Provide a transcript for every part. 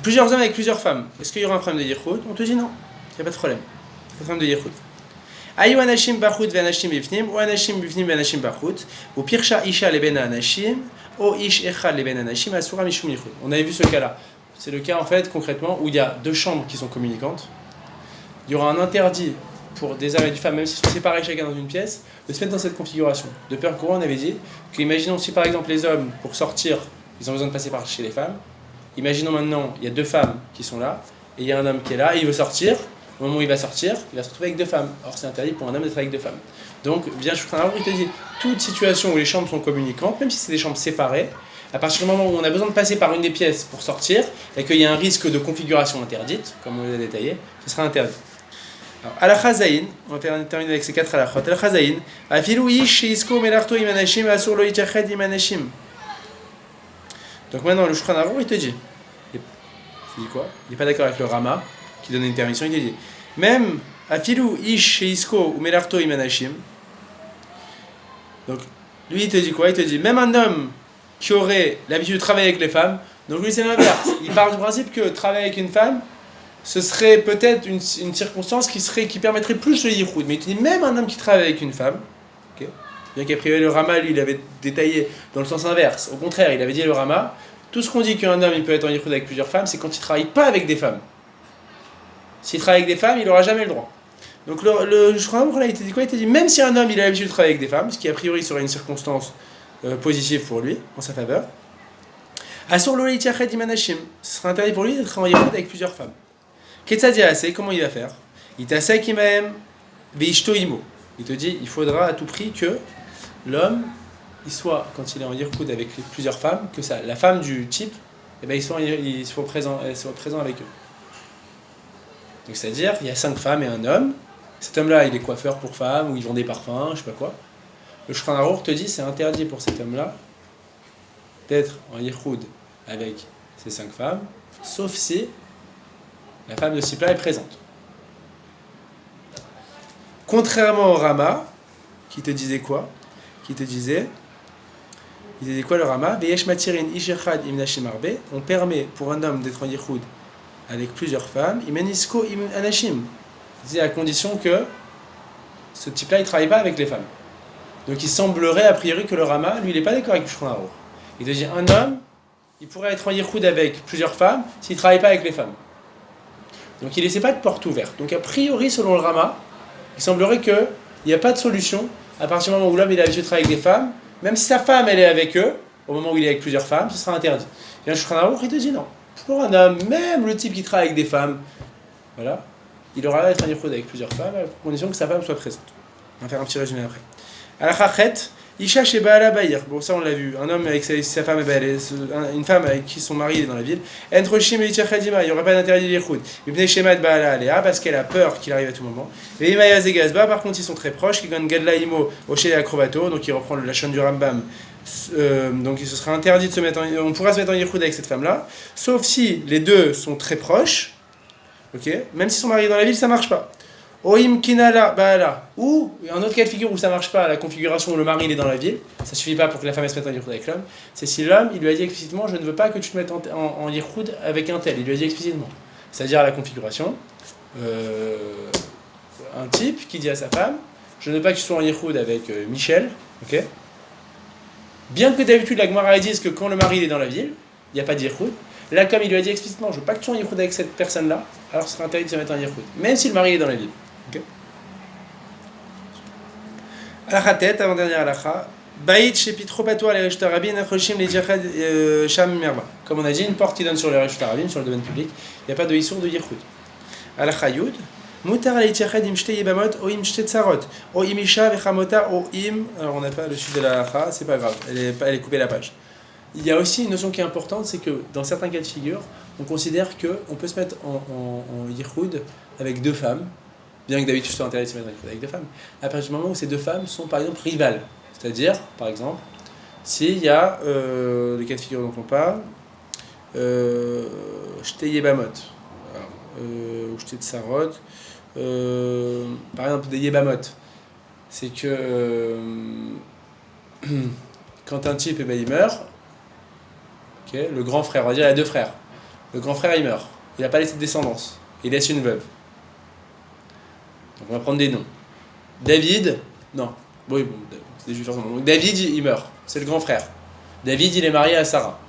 Plusieurs hommes avec plusieurs femmes. Est-ce qu'il y aura un problème de yichud? On te dit non. Il n'y a pas de problème. Pas de problème de yichud. Ayu anashim bachut ve'anashim bifnim, ou anashim bifnim ve'anashim bachut, ou pirsha isha leben anashim, ou ish echad leben anashim, asura mishum yichud. On avait vu ce cas-là. C'est le cas en fait concrètement où il y a deux chambres qui sont communicantes. Il y aura un interdit pour des hommes et des femmes, même s'ils sont séparés chacun dans une pièce, de se mettre dans cette configuration. De peur qu'au on avait dit qu'imaginons si par exemple les hommes, pour sortir, ils ont besoin de passer par chez les femmes. Imaginons maintenant, il y a deux femmes qui sont là, et il y a un homme qui est là, et il veut sortir. Au moment où il va sortir, il va se retrouver avec deux femmes. Or, c'est interdit pour un homme d'être avec deux femmes. Donc, bien sûr, il te dit, toute situation où les chambres sont communicantes, même si c'est des chambres séparées, à partir du moment où on a besoin de passer par une des pièces pour sortir, et qu'il y a un risque de configuration interdite, comme on l'a détaillé, ce sera interdit. Alors, Alakha Zayin, on va terminer avec ces quatre alakhot. Alakha Zayin, Afilu ish isko melarto imanashim asur lo itached imanashim. Donc maintenant, le Shulchan Aruch, il te dit quoi? Il n'est pas d'accord avec le Rama, qui donne une permission, il te dit même Afilu ish isko ou melarto imanashim. Donc, lui, il te dit quoi? Il te dit même un homme qui aurait l'habitude de travailler avec les femmes, donc lui, c'est l'inverse. Il part du principe que travailler avec une femme, ce serait peut-être une circonstance qui permettrait plus le yichud. Mais il te dit même un homme qui travaille avec une femme, okay, bien qu'a priori le Rama, lui, il avait détaillé dans le sens inverse. Au contraire, il avait dit le Rama, tout ce qu'on dit qu'un homme il peut être en yichud avec plusieurs femmes, c'est quand il ne travaille pas avec des femmes. S'il travaille avec des femmes, il n'aura jamais le droit. Donc le Shulchan Aruch, là, il te dit quoi? Il te dit même si un homme il a l'habitude de travailler avec des femmes, ce qui a priori serait une circonstance positive pour lui, en sa faveur, Asur lo itached imanashim, ce sera interdit pour lui d'être en yichud avec plusieurs femmes. Comment il va faire? Il t'asek imahem veishto imo. Il te dit, il faudra à tout prix que l'homme, il soit, quand il est en yichud avec plusieurs femmes, que ça, la femme du type, eh ben, il soit présent avec eux. Donc c'est-à-dire, il y a 5 femmes et un homme. Cet homme-là, il est coiffeur pour femmes, ou il vend des parfums, je sais pas quoi. Le Shulchan Aruch te dit, c'est interdit pour cet homme-là d'être en yichud avec ces 5 femmes, sauf si la femme de ce type-là est présente. Contrairement au Rama, qui te disait quoi? Il te disait quoi le Rama? On permet pour un homme d'être en yichud avec plusieurs femmes, imenisko im anashim. C'est à condition que ce type-là il ne travaille pas avec les femmes. Donc il semblerait a priori que le Rama, lui, il n'est pas d'accord avec le Shulchan Aruch. Il te dit un homme, il pourrait être en yichud avec plusieurs femmes s'il ne travaille pas avec les femmes. Donc il ne laissait pas de porte ouverte. Donc a priori, selon le Rama, il semblerait qu'il n'y a pas de solution à partir du moment où l'homme il a l'habitude de travailler avec des femmes, même si sa femme elle est avec eux, au moment où il est avec plusieurs femmes, ce sera interdit. Et un Shulchan Aruch, il te dit non. Pour un homme, même le type qui travaille avec des femmes, voilà, il aura d'être en yichud avec plusieurs femmes, à condition que sa femme soit présente. On va faire un petit résumé après. Alachachet, Isha chez Baala Bayir. Bon, ça on l'a vu. Un homme avec sa femme, une femme avec qui son mari est dans la ville. Entre Shim et Itchachadima, il n'y aurait pas d'interdit de yichud. Il venait chez Mad Baala Alea parce qu'elle a peur qu'il arrive à tout moment. Et Imaya Zegazba, par contre, ils sont très proches. Qui gagnent Gadla Imo au chez Acrobato, donc il reprend la chaîne du Rambam. Donc il se sera interdit de se mettre on pourra se mettre en yichud avec cette femme-là, sauf si les deux sont très proches. Ok, même si son mari est dans la ville, ça marche pas. Oim kinala baala. Ou un autre cas de figure où ça marche pas, la configuration où le mari il est dans la ville, ça suffit pas pour que la femme se mette en yichud avec l'homme. C'est si l'homme il lui a dit explicitement, je ne veux pas que tu te mettes en yichud avec un tel. Il lui a dit explicitement. C'est-à-dire la configuration. Un type qui dit à sa femme, je ne veux pas que tu sois en yichud avec Michel. Ok. Bien que d'habitude la Gemara dise que quand le mari il est dans la ville, il n'y a pas de yichud. Là, comme il lui a dit explicitement, je ne veux pas que tu sois en yichud avec cette personne-là, alors ce sera interdit de se mettre en yichud, même si le mari est dans la ville. Okay. Alakha tête, avant-dernière alakha. Baït chez Pitro Patois, les Reshut Arabim, Nechoshim, les Djachad, Sham Merba. Comme on a dit, une porte qui donne sur les Reshut Arabim, sur le domaine public, il n'y a pas de issour de yichud. Alakha Yud. Mutar les Djachad im shte yebamot, o im shte tsarot, o im isha vechamota, o im. Alors on n'a pas le suite de la alakha, c'est pas grave, elle est coupée la page. Il y a aussi une notion qui est importante, c'est que dans certains cas de figure, on considère qu'on peut se mettre en yichud avec deux femmes, bien que d'habitude ce soit interdit de se mettre en yichud avec deux femmes, à partir du moment où ces deux femmes sont par exemple rivales. C'est-à-dire, par exemple, s'il y a les cas de figure dont on parle, Shte Yebamot, ou Shte Tsarot, par exemple des Yebamot, c'est que quand un type il meurt, okay, le grand frère, on va dire il y a deux frères. Le grand frère, il meurt. Il n'a pas laissé de descendance. Il laisse une veuve. Donc on va prendre des noms. David, non. Oui, bon, c'est des juifs forcément. Donc David, il meurt. C'est le grand frère. David, il est marié à Sarah.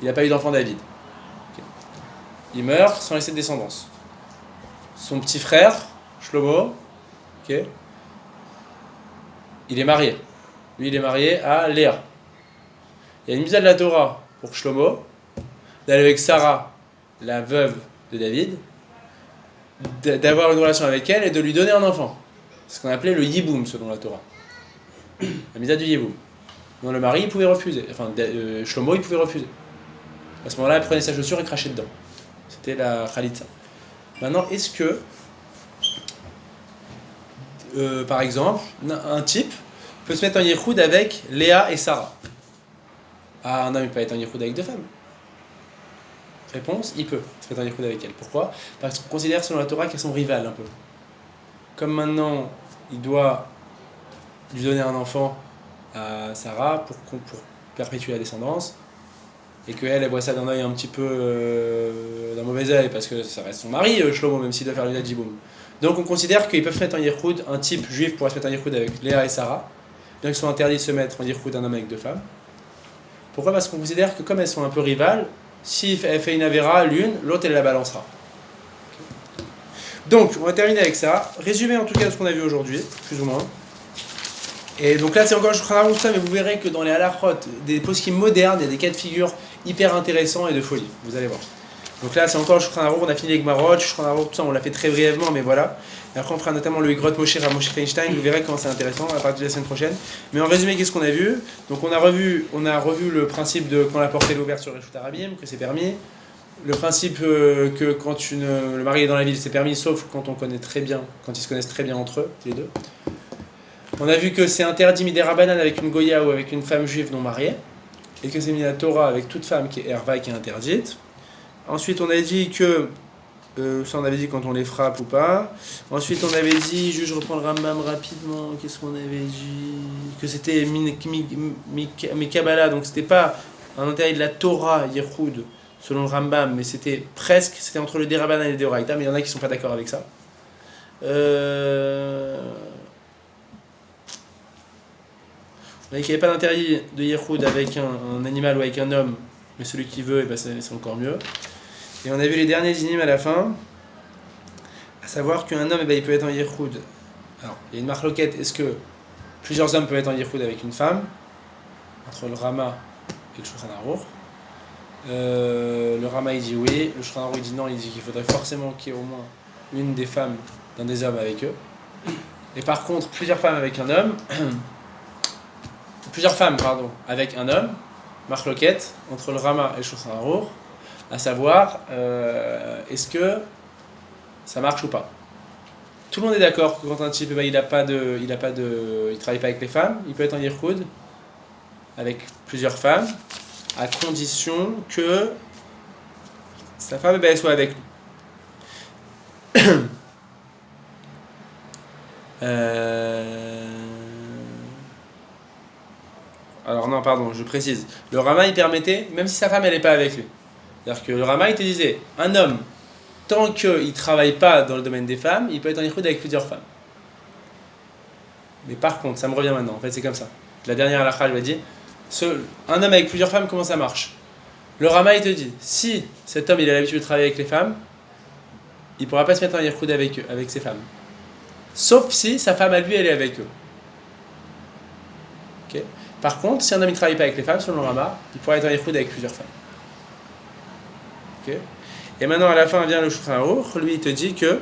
Il n'a pas eu d'enfant David. Okay. Il meurt sans laisser de descendance. Son petit frère, Shlomo, okay, il est marié. Lui, il est marié à Léa. Il y a une mise à de la Torah pour Shlomo d'aller avec Sarah, la veuve de David, d'avoir une relation avec elle et de lui donner un enfant. C'est ce qu'on appelait le yiboum selon la Torah. La mise à du yiboum. Donc le mari, il pouvait refuser. Enfin, Shlomo, il pouvait refuser. À ce moment-là, il prenait sa chaussure et crachait dedans. C'était la khalitza. Maintenant, est-ce que, par exemple, un type peut se mettre en yichoud avec Léa et Sarah? Ah, un homme, il peut être en yichoud avec deux femmes. Réponse, il peut se mettre en yichoud avec elles. Pourquoi? Parce qu'on considère selon la Torah qu'elles sont rivales un peu. Comme maintenant, il doit lui donner un enfant à Sarah pour perpétuer la descendance, et qu'elle, elle voit ça d'un œil un petit peu d'un mauvais œil, parce que ça reste son mari, Shlomo, même s'il doit faire le Jiboum. Donc on considère qu'ils peuvent se mettre en yichoud, un type juif pourrait se mettre en yichoud avec Léa et Sarah, bien qu'ils soient interdits de se mettre en yichoud d'un homme avec deux femmes. Pourquoi? Parce qu'on considère que comme elles sont un peu rivales, si elle fait une avéra, l'une, l'autre elle la balancera. Donc on va terminer avec ça. Résumé en tout cas de ce qu'on a vu aujourd'hui, plus ou moins. Et donc là c'est encore je ferai ça, mais vous verrez que dans les halachot, des poskim modernes, il y a des cas de figure hyper intéressants et de folie. Vous allez voir. Donc là c'est encore Shulchan Aruch, on a fini avec Marot, Shulchan Aruch, tout ça on l'a fait très brièvement, mais voilà. Et après on fera notamment le Igrot Moshe à Moshe Feinstein, vous verrez comment c'est intéressant à partir de la semaine prochaine. Mais en résumé, qu'est-ce qu'on a vu? Donc on a revu le principe de quand la porte est ouverte sur Reshut Arabim, que c'est permis. Le principe que quand le mari est dans la ville, c'est permis, sauf quand on connaît très bien, quand ils se connaissent très bien entre eux, les deux. On a vu que c'est interdit midérabanan avec une goya ou avec une femme juive non mariée, et que c'est mis la Torah avec toute femme qui est herva et qui est interdite. Ensuite, on a dit que ça on avait dit quand on les frappe ou pas. Ensuite, on avait dit, je reprends le Rambam rapidement, qu'est-ce qu'on avait dit? Que c'était Mikabala, donc c'était pas un interdit de la Torah, Yehoud, selon le Rambam, mais c'était presque, c'était entre le Derabanan et le Deoraita, mais il y en a qui sont pas d'accord avec ça. On a dit qu'il n'y avait pas d'interdit de Yehoud avec un animal ou avec un homme, mais celui qui veut, et ben c'est encore mieux. Et on a vu les derniers dynimes à la fin, à savoir qu'un homme, il peut être en Yehoud. Alors, il y a une marloquette, est-ce que plusieurs hommes peuvent être en Yehoud avec une femme, entre le Rama et le Shulchan Aruch? Le Rama il dit oui, le Shulchan Aruch il dit non, il dit qu'il faudrait forcément qu'il y ait au moins une des femmes d'un des hommes avec eux. Et par contre, plusieurs femmes avec un homme, avec un homme, marloquette, entre le Rama et le Shulchan Aruch, à savoir, est-ce que ça marche ou pas? Tout le monde est d'accord que quand un type, il travaille pas avec les femmes, il peut être en Yehoud avec plusieurs femmes, à condition que sa femme elle soit avec lui. Alors non, pardon, je précise. Le Rama il permettait, même si sa femme elle n'est pas avec lui. C'est-à-dire que le Rama il te disait, un homme, tant qu'il ne travaille pas dans le domaine des femmes, il peut être en yichoud avec plusieurs femmes. Mais par contre, ça me revient maintenant, en fait c'est comme ça. La dernière halakha, elle va dire, un homme avec plusieurs femmes, comment ça marche? Le Rama il te dit, si cet homme il a l'habitude de travailler avec les femmes, il ne pourra pas se mettre en yichoud avec ses femmes. Sauf si sa femme à lui elle est avec eux. Okay. Par contre, si un homme ne travaille pas avec les femmes, selon le Rama, il pourra être en yichoud avec plusieurs femmes. Okay. Et maintenant, à la fin, vient le Shulchan Aruch, lui, il te dit que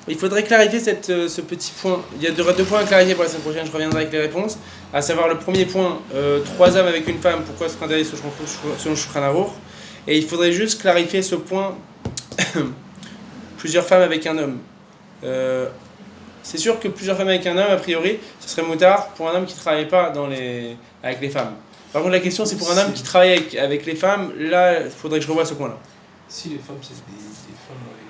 il faudrait clarifier ce petit point. Il y a deux points à clarifier pour la semaine prochaine, je reviendrai avec les réponses. À savoir le premier point, 3 hommes avec une femme, pourquoi se interdit selon Shulchan Aruch? Et il faudrait juste clarifier ce point, plusieurs femmes avec un homme. C'est sûr que plusieurs femmes avec un homme, a priori, ce serait moutard pour un homme qui ne travaille pas dans avec les femmes. Par contre, la question, c'est pour un homme qui travaille avec les femmes, là, il faudrait que je revoie ce point-là. Si les femmes, c'est des femmes avec